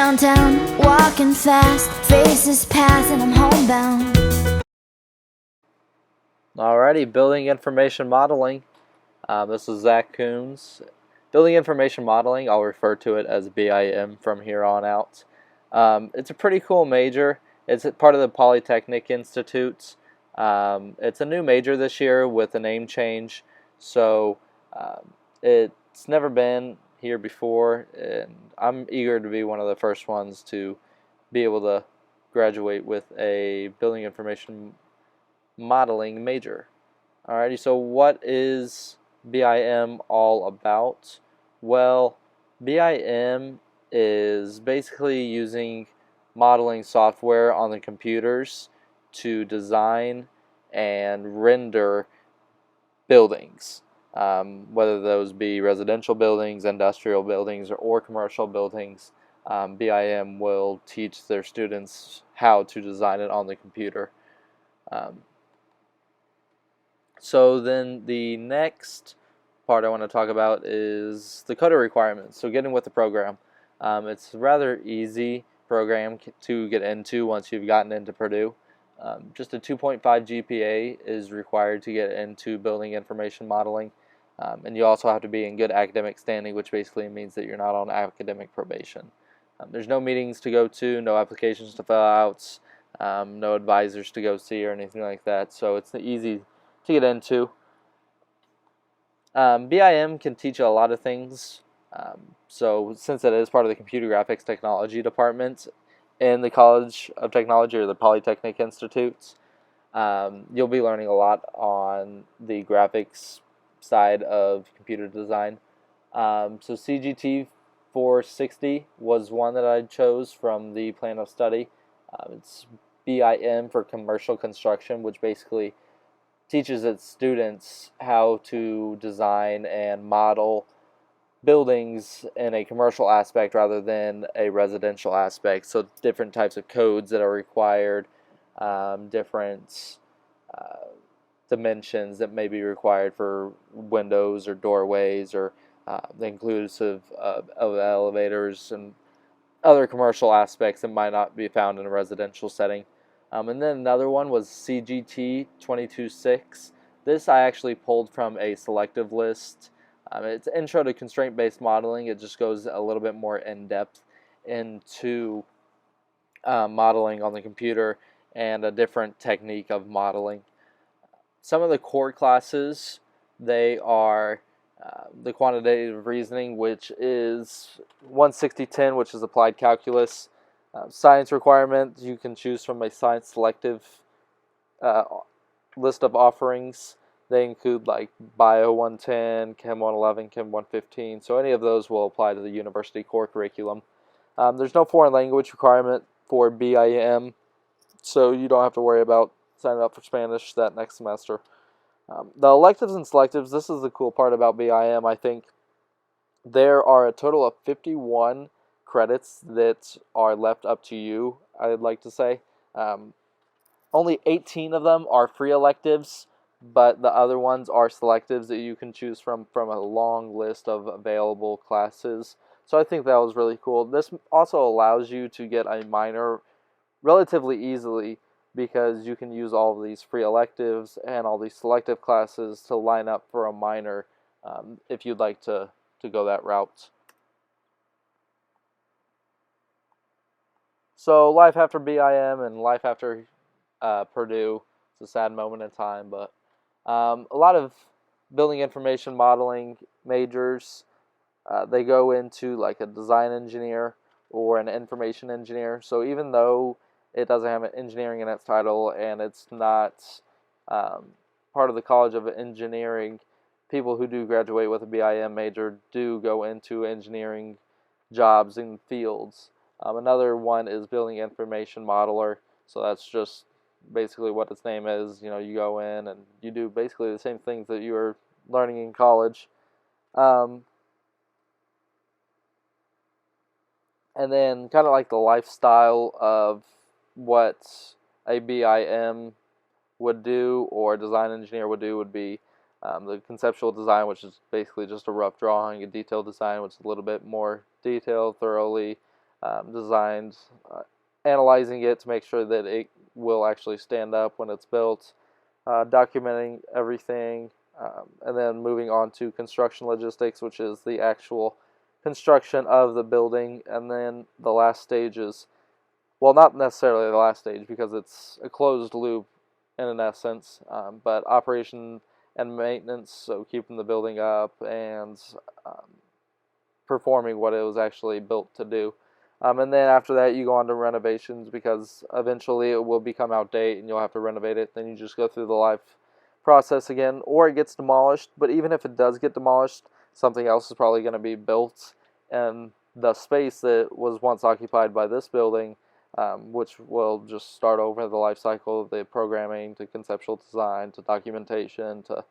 downtown, walking fast, faces pass and I'm homebound. Alrighty, building information modeling. This is Zach Coons. Building information modeling, I'll refer to it as BIM from here on out. It's a pretty cool major. It's part of the Polytechnic Institute. It's a new major this year with a name change, so it's never been here before, and I'm eager to be one of the first ones to be able to graduate with a building information modeling major. Alrighty, so what is BIM all about? Well, BIM is basically using modeling software on the computers to design and render buildings, whether those be residential buildings, industrial buildings, or commercial buildings. BIM will teach their students how to design it on the computer. So then the next part I want to talk about is the coder requirements. So getting with the program. It's a rather easy program to get into once you've gotten into Purdue. Just a 2.5 GPA is required to get into building information modeling. And you also have to be in good academic standing, which basically means that you're not on academic probation. There's no meetings to go to, no applications to fill out, no advisors to go see or anything like that. So it's easy to get into. BIM can teach you a lot of things. So since it is part of the computer graphics technology department in the College of Technology or the Polytechnic Institutes, you'll be learning a lot on the graphics side of computer design. So CGT 460 was one that I chose from the plan of study. It's BIM for commercial construction, which basically teaches its students how to design and model buildings in a commercial aspect rather than a residential aspect. So different types of codes that are required, different dimensions that may be required for windows or doorways, or the inclusive of elevators and other commercial aspects that might not be found in a residential setting. And then another one was CGT 22.6. This I actually pulled from a selective list. It's Intro to Constraint-Based Modeling. It just goes a little bit more in-depth into modeling on the computer and a different technique of modeling. Some of the core classes, they are the quantitative reasoning, which is 16010, which is applied calculus. Science requirement, you can choose from a science selective list of offerings. They include like Bio 110, Chem 111, Chem 115, so any of those will apply to the university core curriculum. There's no foreign language requirement for BIM, so you don't have to worry about signing up for Spanish that next semester. The electives and selectives, this is the cool part about BIM, I think. There are a total of 51 credits that are left up to you, I'd like to say. Only 18 of them are free electives, but the other ones are selectives that you can choose from a long list of available classes. So I think that was really cool. This also allows you to get a minor relatively easily, because you can use all of these free electives and all these selective classes to line up for a minor if you'd like to go that route. So life after BIM and life after Purdue, it's a sad moment in time, but a lot of building information modeling majors, they go into like a design engineer or an information engineer. So even though it doesn't have engineering in its title and it's not part of the College of Engineering, people who do graduate with a BIM major do go into engineering jobs in fields. Another one is building information modeler. So that's just basically what its name is. You know, you go in and you do basically the same things that you were learning in college. And then kind of like the lifestyle of what a BIM would do or a design engineer would do would be the conceptual design, which is basically just a rough drawing, a detailed design, which is a little bit more detailed, thoroughly designed, analyzing it to make sure that it will actually stand up when it's built, documenting everything, and then moving on to construction logistics, which is the actual construction of the building. And then the last stage is, well, not necessarily the last stage because it's a closed loop in an essence, but operation and maintenance, so keeping the building up and um, performing what it was actually built to do. And then after that, you go on to renovations because eventually it will become outdated and you'll have to renovate it. Then you just go through the life process again, or it gets demolished. But even if it does get demolished, something else is probably going to be built, and the space that was once occupied by this building, which will just start over the life cycle of the programming to conceptual design to documentation to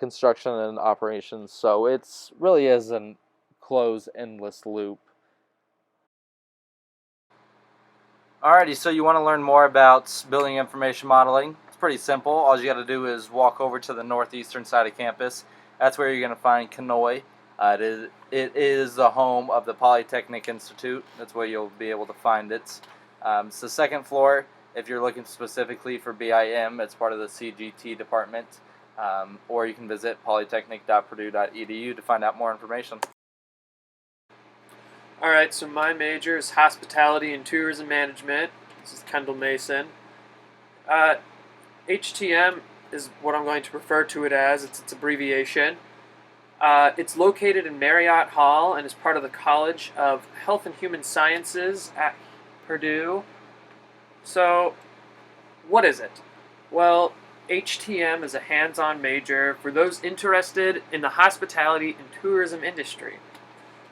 construction and operations. So it's really is an closed, endless loop. Alrighty, so you want to learn more about building information modeling. It's pretty simple. All you got to do is walk over to the northeastern side of campus. That's where you're going to find Kenoi. It is the home of the Polytechnic Institute. That's where you'll be able to find it. It's the second floor. If you're looking specifically for BIM, it's part of the CGT department. Or you can visit polytechnic.purdue.edu to find out more information. Alright, so my major is Hospitality and Tourism Management. This is Kendall Mason. HTM is what I'm going to refer to it as. It's its abbreviation. It's located in Marriott Hall and is part of the College of Health and Human Sciences at Purdue. So, what is it? Well, HTM is a hands-on major for those interested in the hospitality and tourism industry.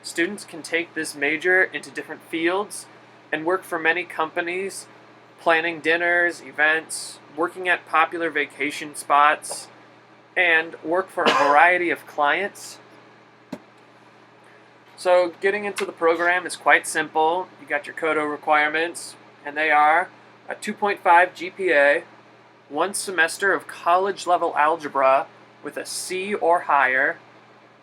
Students can take this major into different fields and work for many companies, planning dinners, events, working at popular vacation spots, and work for a variety of clients. So getting into the program is quite simple. You got your CODO requirements, and they are a 2.5 GPA, 1 semester of college-level algebra with a C or higher,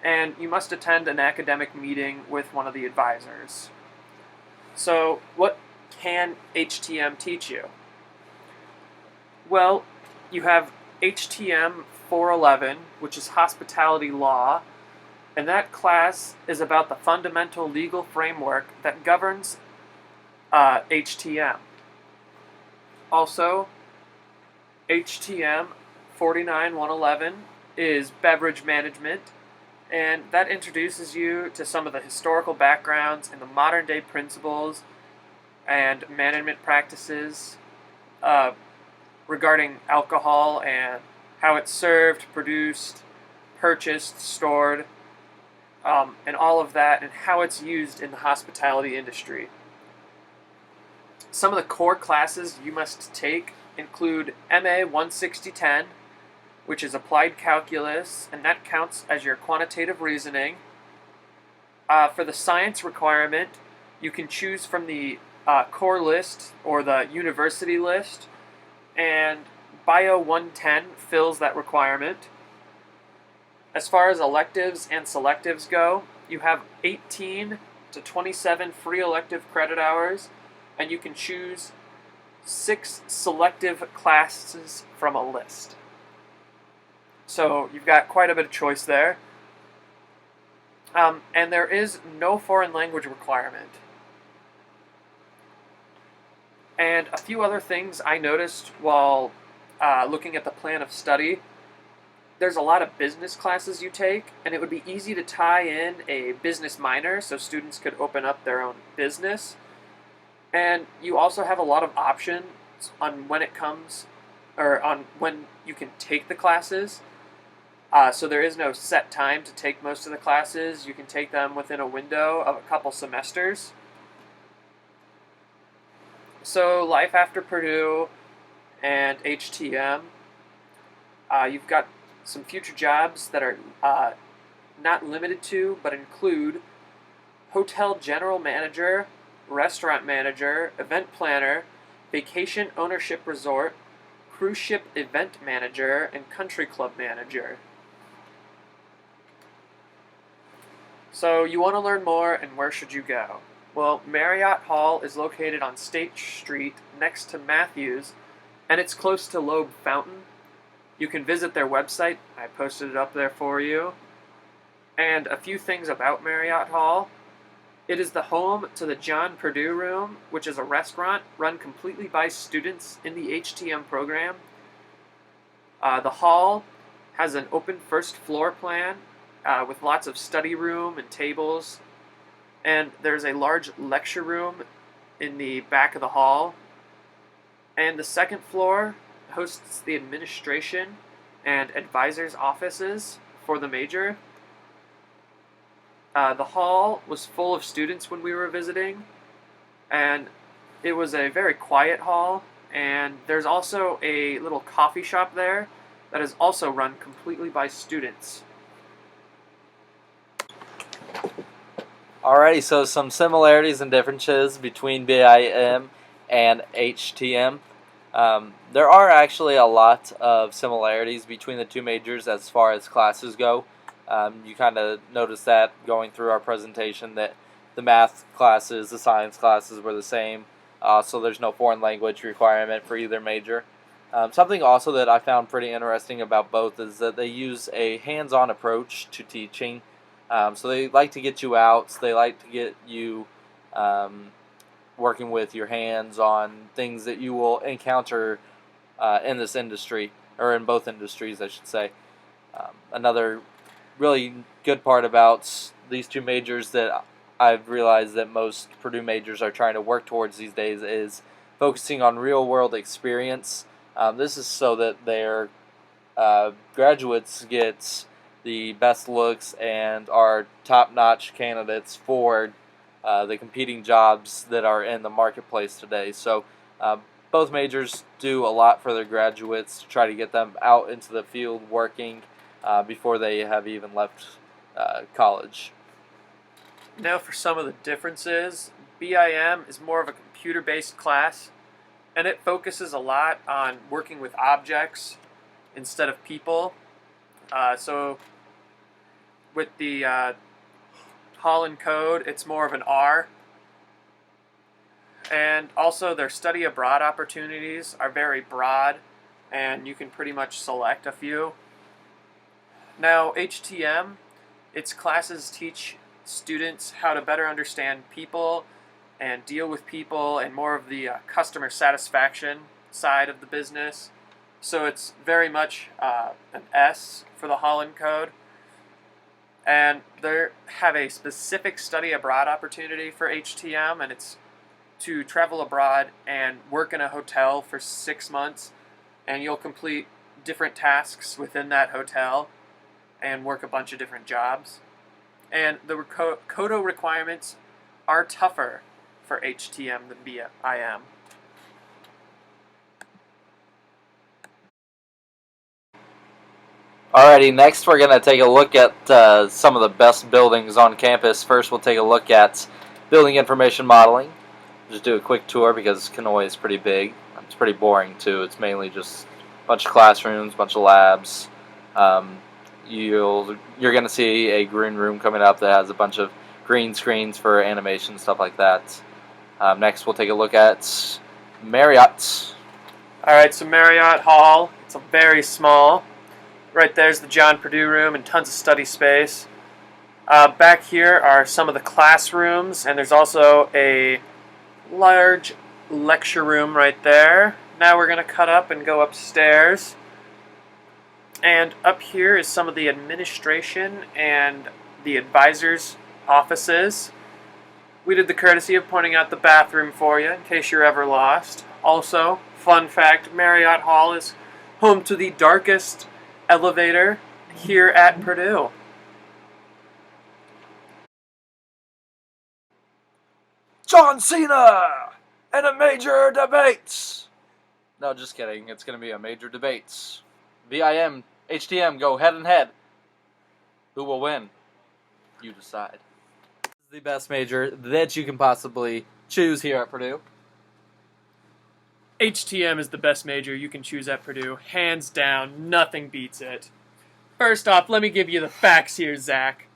and you must attend an academic meeting with one of the advisors. So, what can HTM teach you? Well, you have HTM 411, which is hospitality law, and that class is about the fundamental legal framework that governs HTM. Also, HTM 49111 is beverage management, and that introduces you to some of the historical backgrounds and the modern day principles and management practices regarding alcohol and how it's served, produced, purchased, stored, and all of that, and how it's used in the hospitality industry. Some of the core classes you must take include MA 16010, which is applied calculus, and that counts as your quantitative reasoning. For the science requirement, you can choose from the core list or the university list, and Bio 110 fills that requirement. As far as electives and selectives go, you have 18 to 27 free elective credit hours, and you can choose 6 selective classes from a list. So you've got quite a bit of choice there. And there is no foreign language requirement. And a few other things I noticed while looking at the plan of study. There's a lot of business classes you take, and it would be easy to tie in a business minor so students could open up their own business. And you also have a lot of options on when it comes, or on when you can take the classes. So there is no set time to take most of the classes. You can take them within a window of a couple semesters. So life after Purdue and HTM, you've got some future jobs that are not limited to, but include hotel general manager, restaurant manager, event planner, vacation ownership resort, cruise ship event manager, and country club manager. So you want to learn more, and where should you go? Well, Marriott Hall is located on State Street next to Matthews, and it's close to Loeb Fountain. You can visit their website. I posted it up there for you. And a few things about Marriott Hall. It is the home to the John Purdue Room, which is a restaurant run completely by students in the HTM program. The hall has an open first floor plan with lots of study room and tables. And there's a large lecture room in the back of the hall. And the second floor hosts the administration and advisors' offices for the major. The hall was full of students when we were visiting, and it was a very quiet hall. And there's also a little coffee shop there that is also run completely by students. Alrighty, so some similarities and differences between BIM and HTM. There are actually a lot of similarities between the two majors as far as classes go. You kind of noticed that going through our presentation that the math classes, the science classes were the same, so there's no foreign language requirement for either major. Something also that I found pretty interesting about both is that they use a hands-on approach to teaching. So they like to get you out, they like to get you working with your hands on things that you will encounter in this industry, or in both industries, I should say. Another really good part about these two majors that I've realized that most Purdue majors are trying to work towards these days is focusing on real-world experience. This is so that their graduates get the best looks and are top-notch candidates for the competing jobs that are in the marketplace today. So both majors do a lot for their graduates to try to get them out into the field working before they have even left college. Now for some of the differences. BIM is more of a computer-based class, and it focuses a lot on working with objects instead of people. So with the Holland Code, it's more of an R. And also their study abroad opportunities are very broad, and you can pretty much select a few. Now HTM, its classes teach students how to better understand people and deal with people, and more of the customer satisfaction side of the business. So it's very much an S for the Holland Code. And they have a specific study abroad opportunity for HTM, and it's to travel abroad and work in a hotel for 6 months, and you'll complete different tasks within that hotel and work a bunch of different jobs. And the CODO requirements are tougher for HTM than BIM. Alrighty, next we're going to take a look at some of the best buildings on campus. First we'll take a look at building information modeling. Just do a quick tour because Kenoi is pretty big. It's pretty boring too. It's mainly just a bunch of classrooms, a bunch of labs. You're going to see a green room coming up that has a bunch of green screens for animation, stuff like that. Next we'll take a look at Marriott. Alright, so Marriott Hall, it's very small. Right there's the John Purdue room and tons of study space. Back here are some of the classrooms, and there's also a large lecture room right there. Now we're going to cut up and go upstairs. And up here is some of the administration and the advisors' offices. We did the courtesy of pointing out the bathroom for you in case you're ever lost. Also, fun fact, Marriott Hall is home to the darkest elevator here at Purdue. John Cena and a major debates. No, just kidding. It's going to be a major debates. BIM, HTM go head and head. Who will win? You decide. This is the best major that you can possibly choose here at Purdue. HTM is the best major you can choose at Purdue. Hands down, nothing beats it. First off, let me give you the facts here, Zach.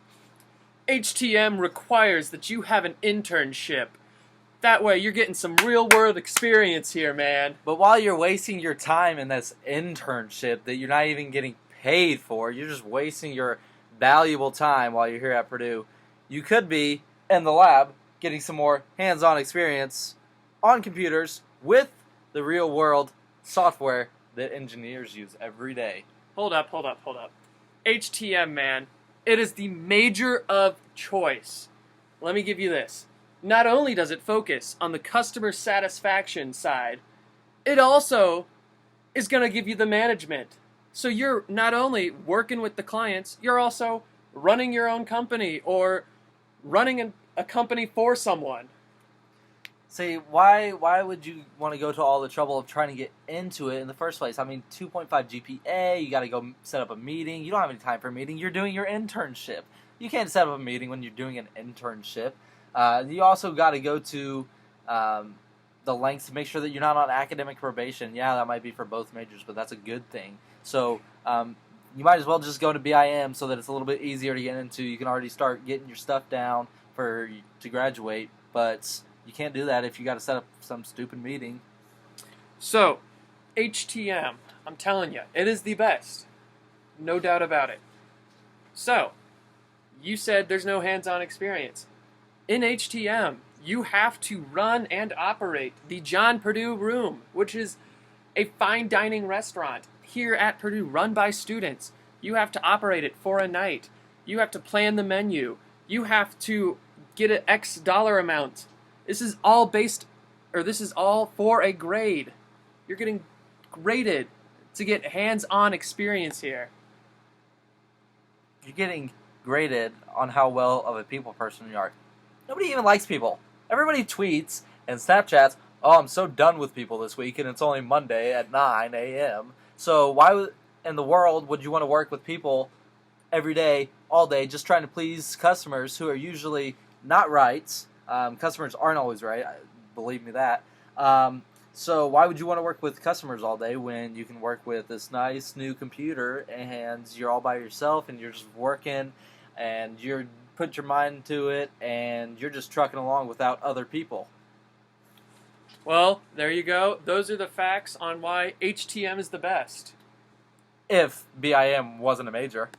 HTM requires that you have an internship. That way you're getting some real world experience here, man. But while you're wasting your time in this internship that you're not even getting paid for, you're just wasting your valuable time while you're here at Purdue, you could be in the lab getting some more hands-on experience on computers with the real world software that engineers use every day. Hold up. HTM, man. It is the major of choice. Let me give you this. Not only does it focus on the customer satisfaction side, it also is going to give you the management. So you're not only working with the clients, you're also running your own company or running a company for someone. See, why would you want to go to all the trouble of trying to get into it in the first place? I mean, 2.5 GPA, you got to go set up a meeting. You don't have any time for a meeting. You're doing your internship. You can't set up a meeting when you're doing an internship. You also got to go to the lengths to make sure that you're not on academic probation. Yeah, that might be for both majors, but that's a good thing. So you might as well just go to BIM so that it's a little bit easier to get into. You can already start getting your stuff down to graduate, but you can't do that if you got to set up some stupid meeting. So, HTM, I'm telling you, it is the best. No doubt about it. So, you said there's no hands-on experience. In HTM, you have to run and operate the John Purdue Room, which is a fine dining restaurant here at Purdue run by students. You have to operate it for a night. You have to plan the menu. You have to get an X dollar amount. This is all for a grade. You're getting graded to get hands-on experience here. You're getting graded on how well of a people person you are. Nobody even likes people. Everybody tweets and Snapchats, oh, I'm so done with people this week, and it's only Monday at 9 a.m. So why in the world would you want to work with people every day, all day, just trying to please customers who are usually not right? Customers aren't always right, believe me that. So why would you want to work with customers all day when you can work with this nice new computer and you're all by yourself and you're just working and you're put your mind to it and you're just trucking along without other people? Well, there you go. Those are the facts on why HTM is the best. If BIM wasn't a major.